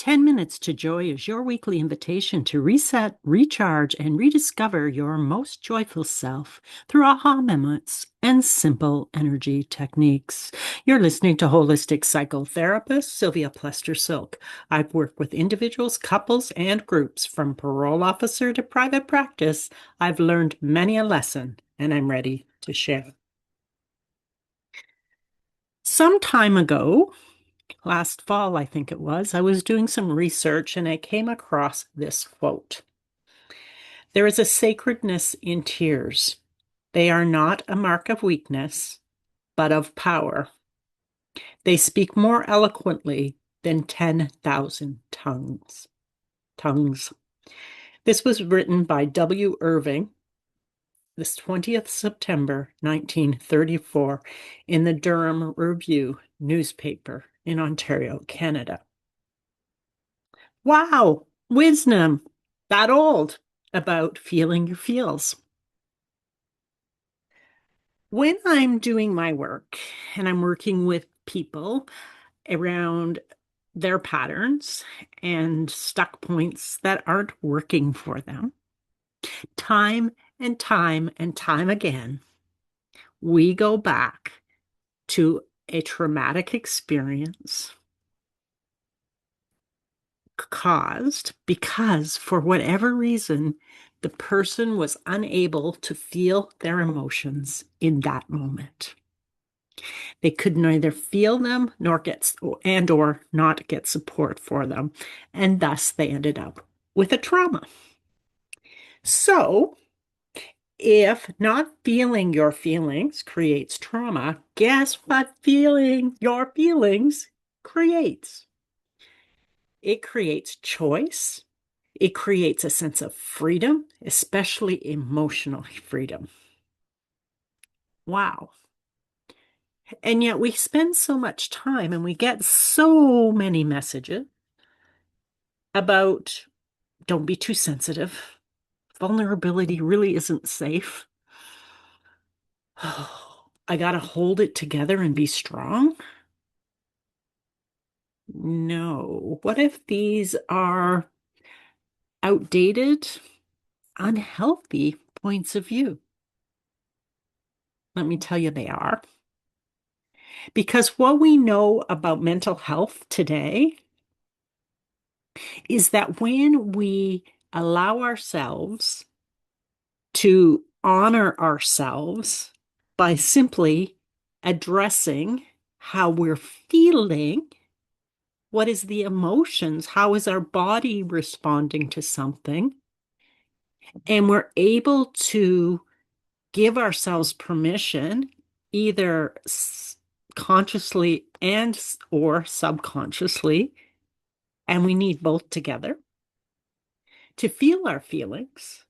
10 Minutes to Joy is your weekly invitation to reset, recharge, and rediscover your most joyful self through aha moments and simple energy techniques. You're listening to holistic psychotherapist Sylvia Plester-Silk. I've worked with individuals, couples, and groups from parole officer to private practice. I've learned many a lesson, and I'm ready to share. Some time ago, last fall, I think it was, I was doing some research and I came across this quote. There is a sacredness in tears. They are not a mark of weakness, but of power. They speak more eloquently than 10,000 tongues. This was written by W. Irving, this 20th September 1934, in the Durham Review newspaper in Ontario, Canada. Wow, wisdom that old about feeling your feels. When I'm doing my work and I'm working with people around their patterns and stuck points that aren't working for them, time and time and time again, we go back to a traumatic experience caused because, for whatever reason, the person was unable to feel their emotions in that moment. They could neither feel them nor get or not get support for them, and thus they ended up with a trauma. So, if not feeling your feelings creates trauma, guess what feeling your feelings creates? It creates choice. It creates a sense of freedom, especially emotional freedom. Wow. And yet we spend so much time and we get so many messages about don't be too sensitive. Vulnerability really isn't safe. Oh, I got to hold it together and be strong. No. What if these are outdated, unhealthy points of view? Let me tell you, they are. Because what we know about mental health today is that when we allow ourselves to honor ourselves by simply addressing how we're feeling, what is the emotions, how is our body responding to something, and we're able to give ourselves permission, either consciously and or subconsciously, and we need both together, to feel our feelings,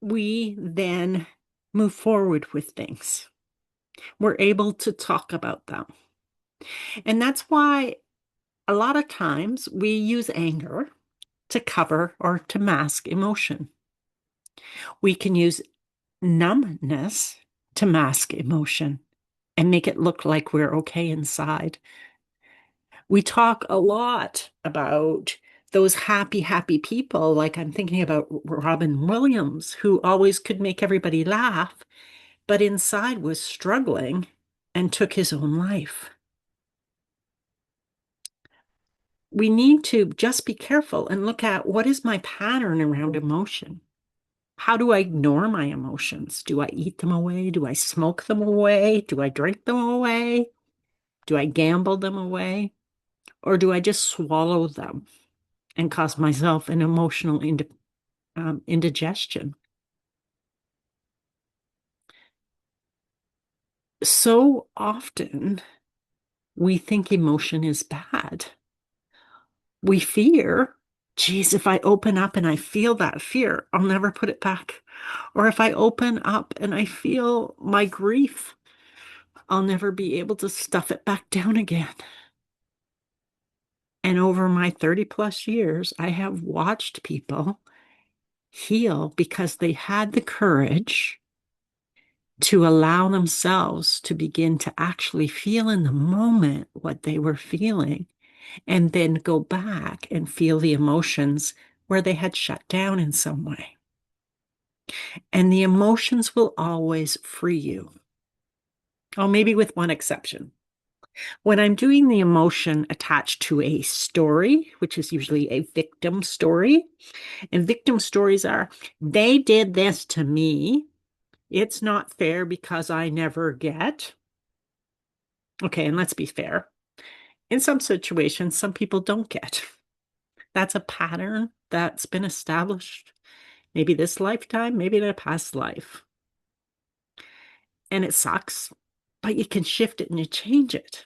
we then move forward with things. We're able to talk about them. And that's why a lot of times we use anger to cover or to mask emotion. We can use numbness to mask emotion and make it look like we're okay inside. We talk a lot about those happy, happy people. Like I'm thinking about Robin Williams, who always could make everybody laugh, but inside was struggling and took his own life. We need to just be careful and look at what is my pattern around emotion. How do I ignore my emotions? Do I eat them away? Do I smoke them away? Do I drink them away? Do I gamble them away? Or do I just swallow them and cause myself an emotional indigestion? So often we think emotion is bad. We fear, geez, if I open up and I feel that fear, I'll never put it back. Or if I open up and I feel my grief, I'll never be able to stuff it back down again. And over my 30 plus years, I have watched people heal because they had the courage to allow themselves to begin to actually feel in the moment what they were feeling and then go back and feel the emotions where they had shut down in some way. And the emotions will always free you. Oh, maybe with one exception. When I'm doing the emotion attached to a story, which is usually a victim story, and victim stories are, they did this to me. It's not fair because I never get. Okay, and let's be fair. In some situations, some people don't get. That's a pattern that's been established, maybe this lifetime, maybe in a past life. And it sucks, but you can shift it and you change it.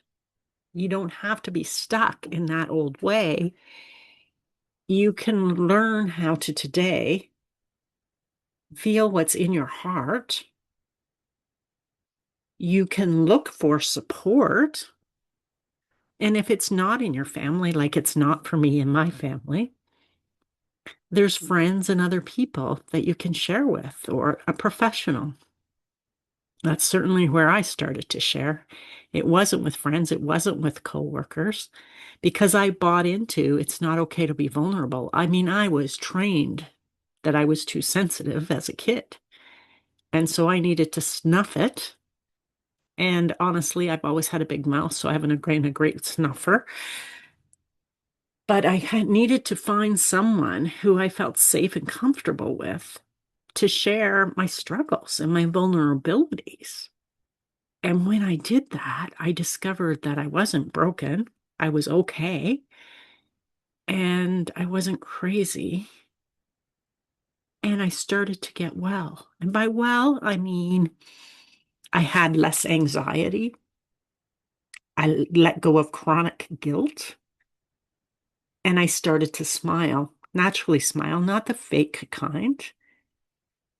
You don't have to be stuck in that old way. You can learn how to today feel what's in your heart. You can look for support. And if it's not in your family, like it's not for me and my family, there's friends and other people that you can share with, or a professional. That's certainly where I started to share. It wasn't with friends, it wasn't with coworkers, because I bought into it's not okay to be vulnerable. I mean, I was trained that I was too sensitive as a kid. And so I needed to snuff it. And honestly, I've always had a big mouth, so I haven't been a great snuffer. But I had needed to find someone who I felt safe and comfortable with to share my struggles and my vulnerabilities. And when I did that, I discovered that I wasn't broken. I was okay. And I wasn't crazy. And I started to get well. And by well, I mean I had less anxiety. I let go of chronic guilt. And I started to smile, naturally smile, not the fake kind,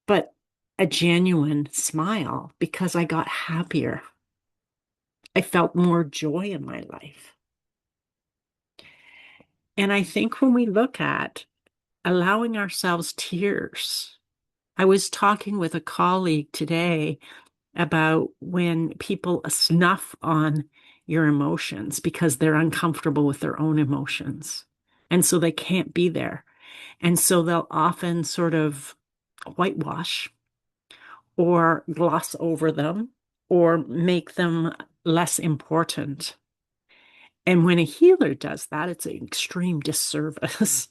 but a genuine smile because I got happier. I felt more joy in my life. And I think when we look at allowing ourselves tears, I was talking with a colleague today about when people snuff on your emotions because they're uncomfortable with their own emotions. And so they can't be there. And so they'll often sort of whitewash or gloss over them or make them less important. And when a healer does that, it's an extreme disservice.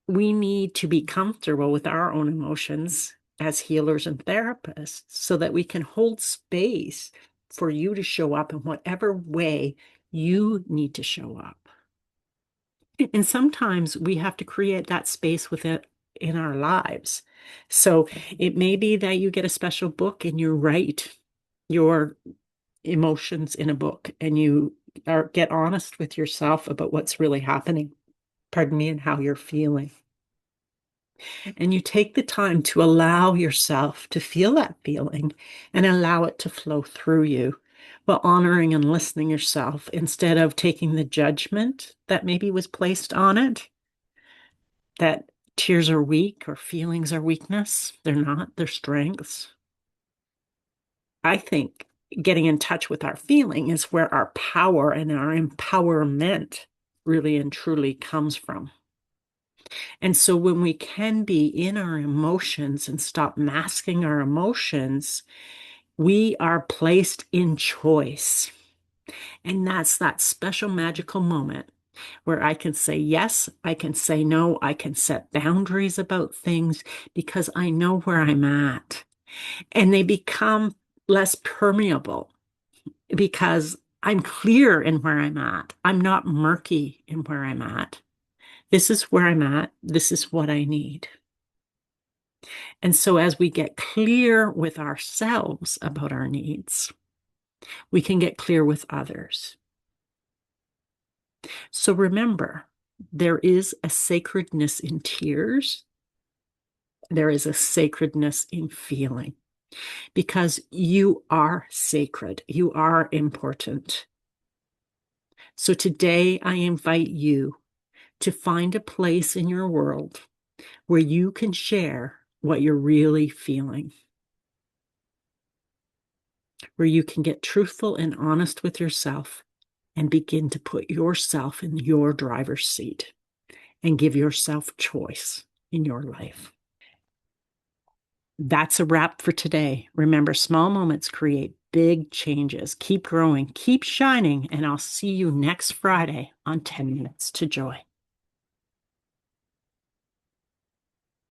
We need to be comfortable with our own emotions as healers and therapists so that we can hold space for you to show up in whatever way you need to show up. And sometimes we have to create that space within in our lives. So it may be that you get a special book and you write your emotions in a book and you get honest with yourself about what's really happening, pardon me, and how you're feeling. And you take the time to allow yourself to feel that feeling and allow it to flow through you while honoring and listening yourself instead of taking the judgment that maybe was placed on it, that tears are weak or feelings are weakness. They're not, they're strengths. I think getting in touch with our feeling is where our power and our empowerment really and truly comes from. And so when we can be in our emotions and stop masking our emotions, we are placed in choice. And that's that special magical moment where I can say yes, I can say no, I can set boundaries about things because I know where I'm at. And they become less permeable because I'm clear in where I'm at. I'm not murky in where I'm at. This is where I'm at. This is what I need. And so as we get clear with ourselves about our needs, we can get clear with others. So remember, there is a sacredness in tears. There is a sacredness in feeling because you are sacred. You are important. So today I invite you to find a place in your world where you can share what you're really feeling, where you can get truthful and honest with yourself and begin to put yourself in your driver's seat and give yourself choice in your life. That's a wrap for today. Remember, small moments create big changes. Keep growing, keep shining, and I'll see you next Friday on 10 Minutes to Joy.